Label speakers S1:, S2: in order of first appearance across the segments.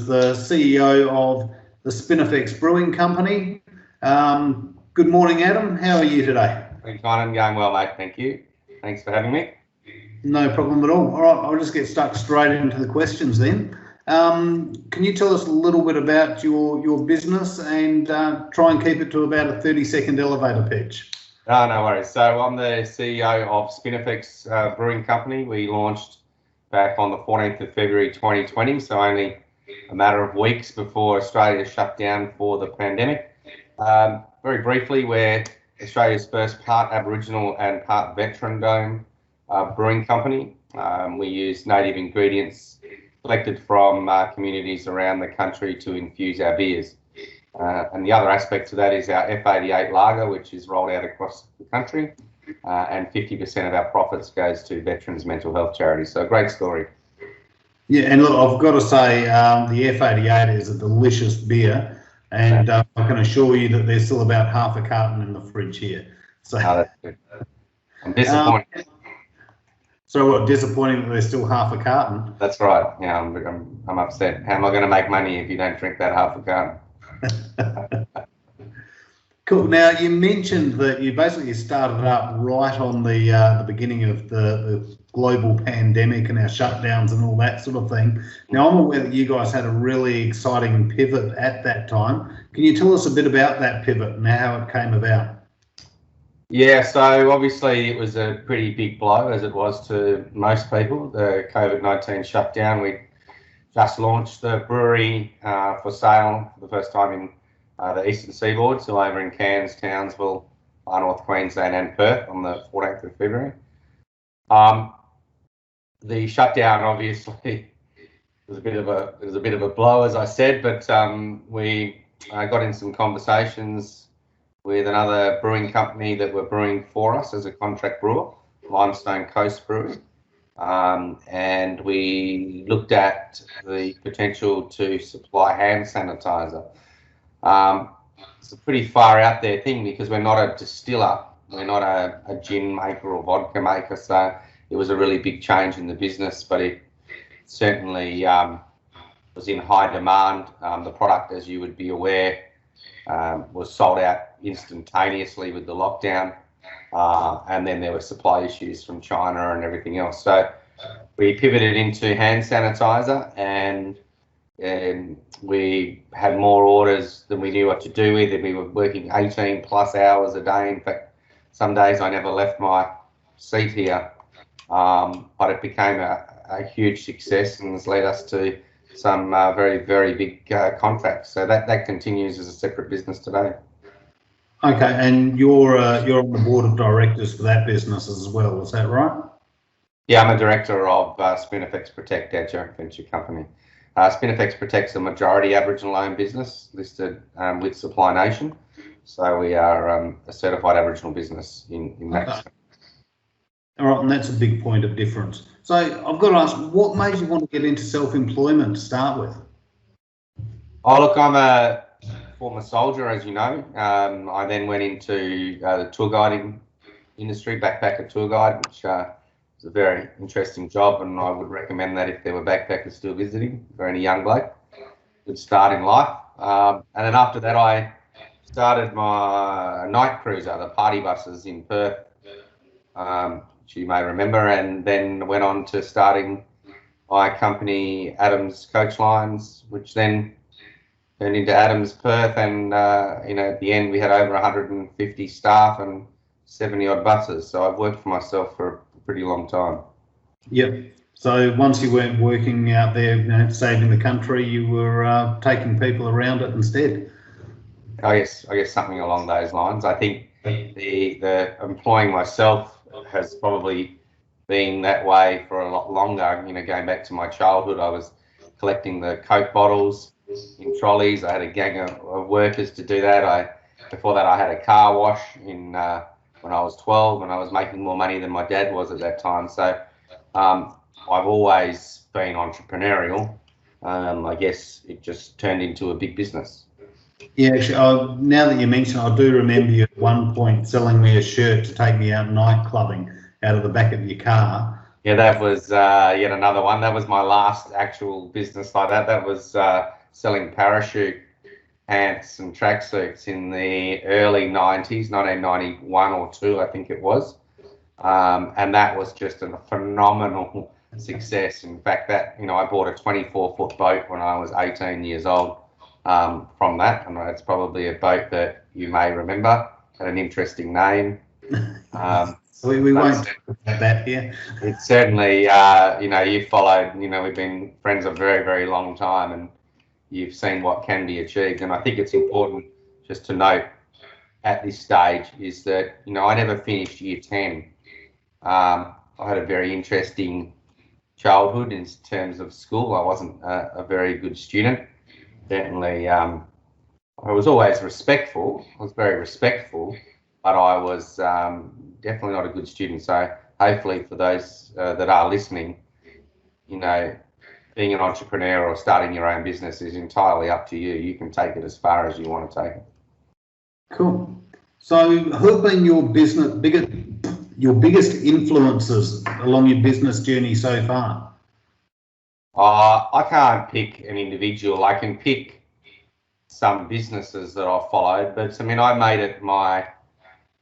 S1: the CEO of the Spinifex Brewing Company. Good morning, Adam. How are you today?
S2: I'm fine. I'm going well, mate. Thank you. Thanks for having me.
S1: No problem at all. All right, I'll just get stuck straight into the questions then. Can you tell us a little bit about your business and try and keep it to about a 30-second elevator pitch?
S2: No worries. So I'm the CEO of Spinifex Brewing Company. We launched back on the 14th of February 2020, so only a matter of weeks before Australia shut down for the pandemic. Very briefly, we're Australia's first part Aboriginal and part veteran-owned brewing company. We use native ingredients collected from communities around the country to infuse our beers. And the other aspect to that is our F88 lager, which is rolled out across the country, and 50% of our profits goes to veterans mental health charities. So a great story.
S1: Yeah, and look, I've got to say the F88 is a delicious beer, and I can assure you that there's still about half a carton in the fridge here. So
S2: that's good. I'm disappointed.
S1: So what, disappointing that there's still half a carton?
S2: That's right. Yeah, I'm upset. How am I going to make money if you don't drink that half a carton?
S1: Cool. Now, you mentioned that you basically started up right on the beginning of the global pandemic and our shutdowns and all that sort of thing. Now, I'm aware that you guys had a really exciting pivot at that time. Can you tell us a bit about that pivot and how it came about?
S2: Yeah, so obviously it was a pretty big blow, as it was to most people, the COVID-19 shutdown. We just launched the brewery for sale for the first time in the Eastern Seaboard, so over in Cairns, Townsville, North Queensland and Perth on the 14th of February. The shutdown obviously was a bit of a blow, as I said, but we got in some conversations with another brewing company that were brewing for us as a contract brewer, Limestone Coast Brewing. And we looked at the potential to supply hand sanitizer. It's a pretty far out there thing because we're not a distiller, we're not a gin maker or vodka maker, so it was a really big change in the business, but it certainly was in high demand. The product, as you would be aware, was sold out instantaneously with the lockdown, and then there were supply issues from China and everything else. So we pivoted into hand sanitizer, and we had more orders than we knew what to do with, and we were working 18 plus hours a day. In fact, some days I never left my seat here, but it became a huge success and has led us to some very, very big contracts. So that continues as a separate business today.
S1: Okay, and you're on the board of directors for that business as well, is that right?
S2: Yeah, I'm a director of Spinifex Protect, our joint venture company. Spinifex Protect's a majority Aboriginal-owned business listed with Supply Nation. So we are a certified Aboriginal business in that.
S1: Okay. All right, and that's a big point of difference. So I've got to ask, what made you want to get into self-employment to start with?
S2: Oh, look, I'm a former soldier, as you know. I then went into the tour guiding industry, backpacker tour guide, which was a very interesting job, and I would recommend that if there were backpackers still visiting for any young bloke. Good start in life. And then after that, I started my night cruiser, the party buses in Perth, which you may remember, and then went on to starting my company, Adams Coach Lines, which then turned into Adams Perth, and at the end we had over 150 staff and 70 odd buses. So I've worked for myself for a pretty long time.
S1: Yep. So once you weren't working out there, saving the country, you were taking people around it instead.
S2: I guess something along those lines. I think the employing myself has probably been that way for a lot longer. Going back to my childhood, I was collecting the Coke bottles in trolleys. I had a gang of workers to do that. Before that, I had a car wash when I was 12, and I was making more money than my dad was at that time. So I've always been entrepreneurial. I guess it just turned into a big business.
S1: Yeah, actually, now that you mention, I do remember you at one point selling me a shirt to take me out night clubbing out of the back of your car.
S2: Yeah, that was yet another one. That was my last actual business like that. That was selling parachute pants and tracksuits in the early 90s, 1991 or 2, I think it was. And that was just a phenomenal success. In fact, that, I bought a 24-foot boat when I was 18 years old from that. And it's probably a boat that you may remember, had an interesting name.
S1: We won't talk about that here.
S2: It's certainly, you've followed, we've been friends a very, very long time, and you've seen what can be achieved. And I think it's important just to note at this stage is that, I never finished year 10. I had a very interesting childhood in terms of school. I wasn't a very good student. Certainly, I was always respectful. I was very respectful, but I was definitely not a good student. So hopefully for those that are listening, being an entrepreneur or starting your own business is entirely up to you. You can take it as far as you want to take it.
S1: Cool. So who have been your biggest influences along your business journey so far?
S2: I can't pick an individual. I can pick some businesses that I've followed, but I made it my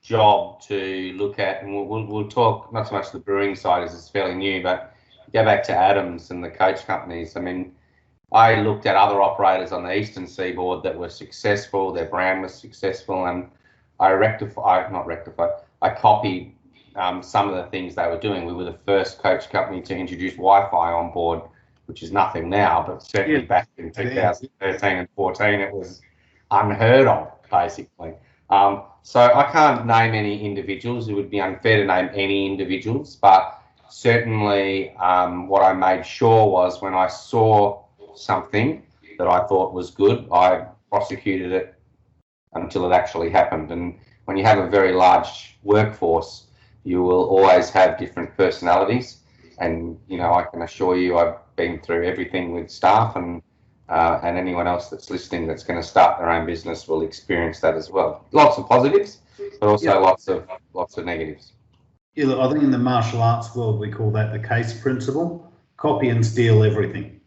S2: job to look at, and we'll talk not so much the brewing side as it's fairly new, but go back to Adams and the coach companies. I looked at other operators on the eastern seaboard that were successful, their brand was successful, and I copied some of the things they were doing. We were the first coach company to introduce Wi-Fi on board, which is nothing now, but certainly back in 2013 and 14, it was unheard of, basically. So I can't name any individuals. It would be unfair to name any individuals, but certainly what I made sure was when I saw something that I thought was good, I prosecuted it until it actually happened. And when you have a very large workforce, you will always have different personalities. And, I can assure you I've been through everything with staff, and anyone else that's listening that's going to start their own business will experience that as well. Lots of positives, but also lots of negatives.
S1: Yeah, look, I think in the martial arts world, we call that the case principle. Copy and steal everything.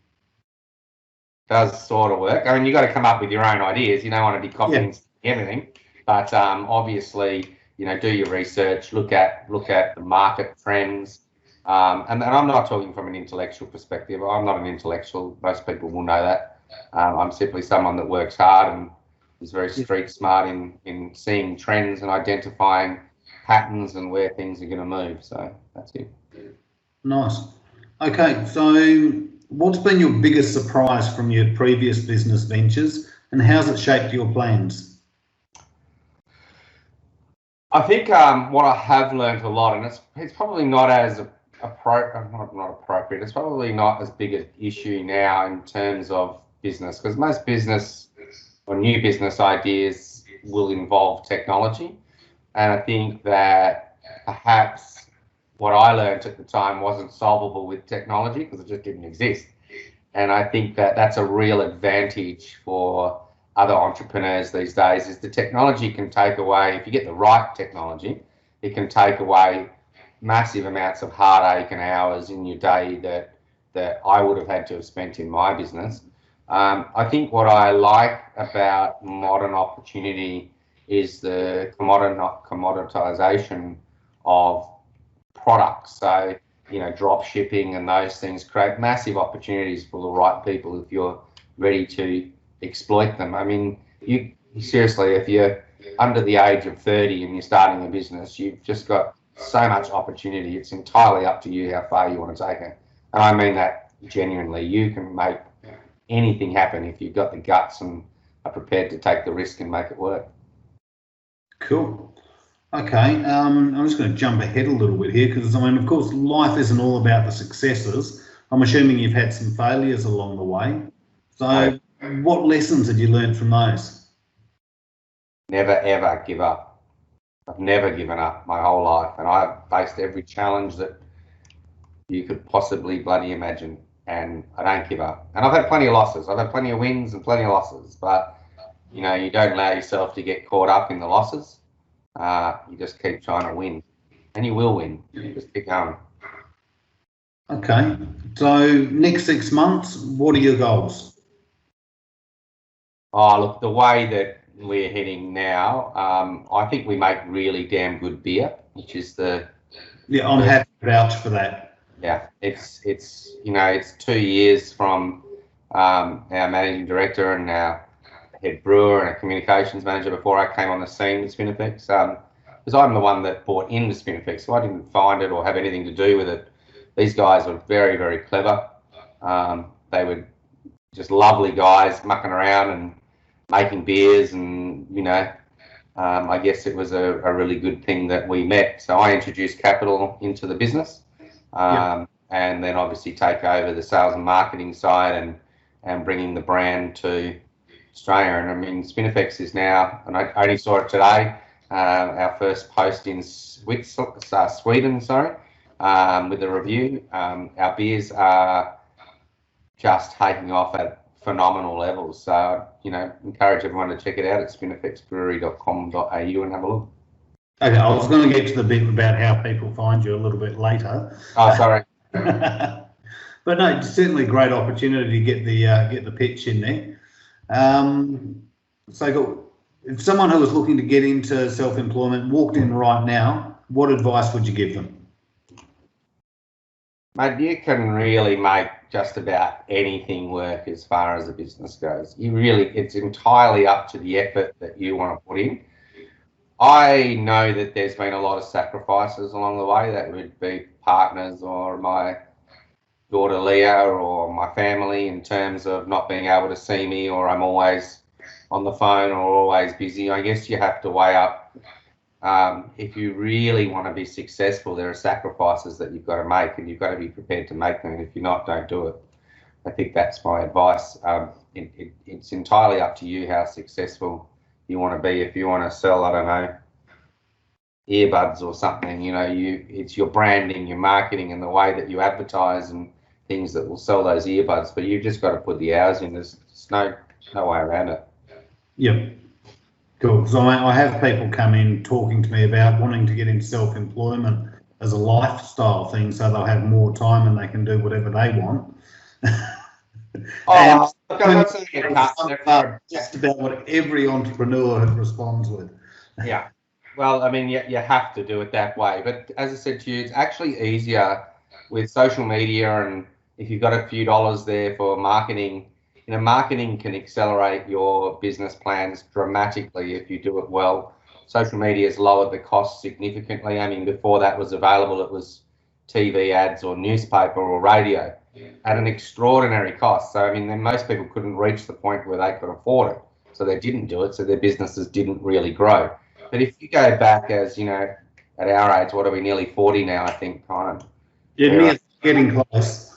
S2: Does sort of work. You've got to come up with your own ideas. You don't want to be copying everything, but obviously, do your research, look at the market trends. And I'm not talking from an intellectual perspective. I'm not an intellectual. Most people will know that. I'm simply someone that works hard and is very street smart in seeing trends and identifying patterns and where things are going to move. So that's it.
S1: Nice. Okay, so what's been your biggest surprise from your previous business ventures, and how's it shaped your plans?
S2: I think what I have learned a lot, and it's probably not as not appropriate. It's probably not as big an issue now in terms of business, because most business or new business ideas will involve technology. And I think that perhaps what I learned at the time wasn't solvable with technology because it just didn't exist. And I think that that's a real advantage for other entrepreneurs these days, is the technology can take away, if you get the right technology, it can take away massive amounts of heartache and hours in your day that I would have had to have spent in my business. I think what I like about modern opportunity is the commoditization of products. So, drop shipping and those things create massive opportunities for the right people if you're ready to exploit them. You seriously, if you're under the age of 30 and you're starting a business, you've just got so much opportunity. It's entirely up to you how far you want to take it. And I mean that genuinely. You can make anything happen if you've got the guts and are prepared to take the risk and make it work.
S1: Cool. Okay, I'm just going to jump ahead a little bit here because, of course, life isn't all about the successes. I'm assuming you've had some failures along the way. So what lessons have you learned from those?
S2: Never, ever give up. I've never given up my whole life, and I've faced every challenge that you could possibly bloody imagine, and I don't give up. And I've had plenty of losses. I've had plenty of wins and plenty of losses, but, you don't allow yourself to get caught up in the losses. You just keep trying to win, and you will win. You just keep going.
S1: Okay. So next 6 months, what are your goals?
S2: Oh, look, the way that we're heading now, I think we make really damn good beer, which is the
S1: Yeah, I'm happy to vouch for that.
S2: yeah. It's it's 2 years from our managing director and our head brewer and a communications manager before I came on the scene with spinifex. Because I'm the one that bought into spinifex, so I didn't find it or have anything to do with it. These guys were very, very clever. They were just lovely guys mucking around and making beers, and I guess it was a really good thing that we met. So I introduced capital into the business, and then obviously take over the sales and marketing side and bringing the brand to Australia. And I mean, spinifex is now, and I only saw it today, our first post in Sweden, sorry, with the review. Our beers are just taking off at phenomenal levels. So, encourage everyone to check it out at spinifexbrewery.com.au and have a look.
S1: Okay, I was going to get to the bit about how people find you a little bit later.
S2: Oh, sorry.
S1: But no, it's certainly a great opportunity to get the pitch in there. So if someone who was looking to get into self-employment walked in right now, what advice would you give them?
S2: Mate, you can really make just about anything work as far as a business goes. It's entirely up to the effort that you want to put in. I know that there's been a lot of sacrifices along the way. That would be partners or my daughter Leah or my family, in terms of not being able to see me, or I'm always on the phone or always busy. I guess you have to weigh up. If you really want to be successful, there are sacrifices that you've got to make, and you've got to be prepared to make them. And if you're not, don't do it. I think that's my advice. It's entirely up to you how successful you want to be. If you want to sell, I don't know, earbuds or something, it's your branding, your marketing, and the way that you advertise and things that will sell those earbuds. But you've just got to put the hours in. There's no way around it.
S1: Yep. Cool. So I have people come in talking to me about wanting to get into self-employment as a lifestyle thing, so they'll have more time and they can do whatever they want.
S2: Oh,
S1: just about what every entrepreneur responds with.
S2: Yeah. Well, I mean, you have to do it that way. But as I said to you, it's actually easier with social media, and if you've got a few dollars there for marketing. Marketing can accelerate your business plans dramatically if you do it well. Social media has lowered the cost significantly. I mean, before that was available, it was TV ads or newspaper or radio at an extraordinary cost. So, I mean, then most people couldn't reach the point where they could afford it. So they didn't do it. So their businesses didn't really grow. But if you go back, as at our age, what are we, nearly 40 now, I think, kind of.
S1: Yeah, getting close.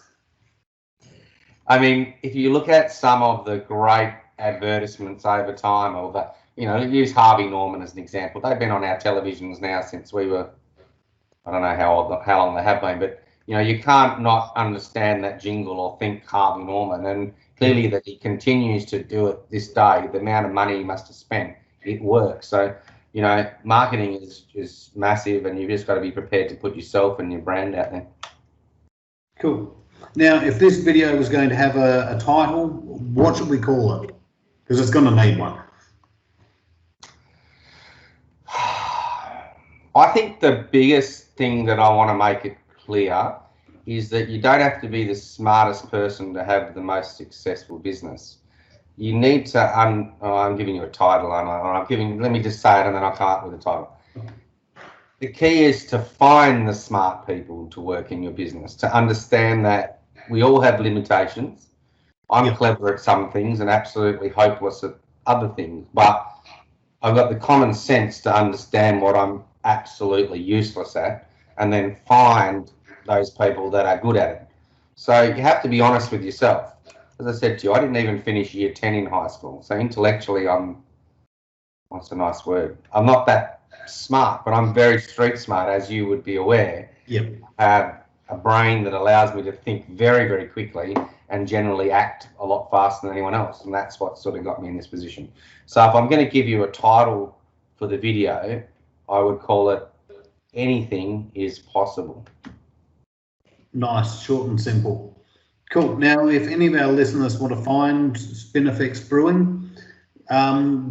S2: I mean, if you look at some of the great advertisements over time, or use Harvey Norman as an example. They've been on our televisions now since we were, I don't know how long they have been, but you can't not understand that jingle or think Harvey Norman. And clearly that he continues to do it this day. The amount of money he must have spent, it works. So, marketing is massive, and you've just got to be prepared to put yourself and your brand out there.
S1: Cool. Now, if this video was going to have a title, what should we call it? Because it's going to need one.
S2: I think the biggest thing that I want to make it clear is that you don't have to be the smartest person to have the most successful business. You need to, I'm giving you a title, let me just say it and then I'll come up with a title. The key is to find the smart people to work in your business, to understand that we all have limitations. I'm clever at some things and absolutely hopeless at other things, but I've got the common sense to understand what I'm absolutely useless at, and then find those people that are good at it. So you have to be honest with yourself. As I said to you, I didn't even finish year 10 in high school. So intellectually, what's a nice word? I'm not that smart, but I'm very street smart, as you would be aware.
S1: Yep.
S2: I have a brain that allows me to think very, very quickly and generally act a lot faster than anyone else. And that's what sort of got me in this position. So if I'm going to give you a title for the video, I would call it Anything is Possible.
S1: Nice, short and simple. Cool. Now, if any of our listeners want to find Spinifex Brewing,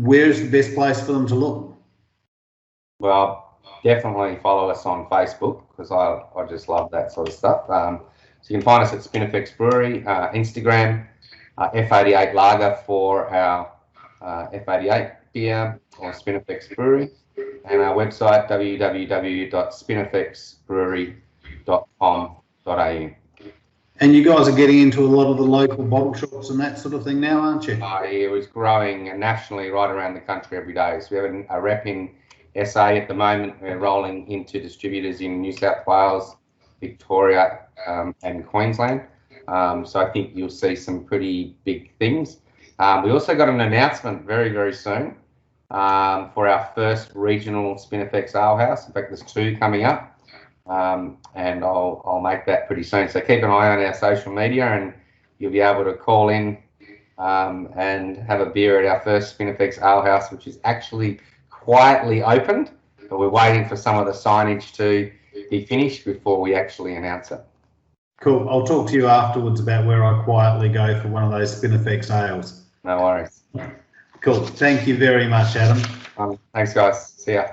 S1: where's the best place for them to look?
S2: Well, definitely follow us on Facebook, because I just love that sort of stuff. So you can find us at Spinifex Brewery, Instagram, F88 Lager for our F88 beer, or Spinifex Brewery, and our website www.spinifexbrewery.com.au.
S1: And you guys are getting into a lot of the local bottle shops and that sort of thing now, aren't you?
S2: It was growing nationally right around the country every day. So we have a rep in SA at the moment. We're rolling into distributors in New South Wales, Victoria, and Queensland. So I think you'll see some pretty big things. We also got an announcement very, very soon for our first regional Spinifex Ale House. In fact, there's 2 coming up. And I'll make that pretty soon. So keep an eye on our social media, and you'll be able to call in and have a beer at our first Spinifex Ale House, which is actually quietly opened, but we're waiting for some of the signage to be finished before we actually announce it.
S1: Cool. I'll talk to you afterwards about where I quietly go for one of those Spinifex ales.
S2: No worries.
S1: Cool. Thank you very much, Adam.
S2: Thanks, guys. See ya.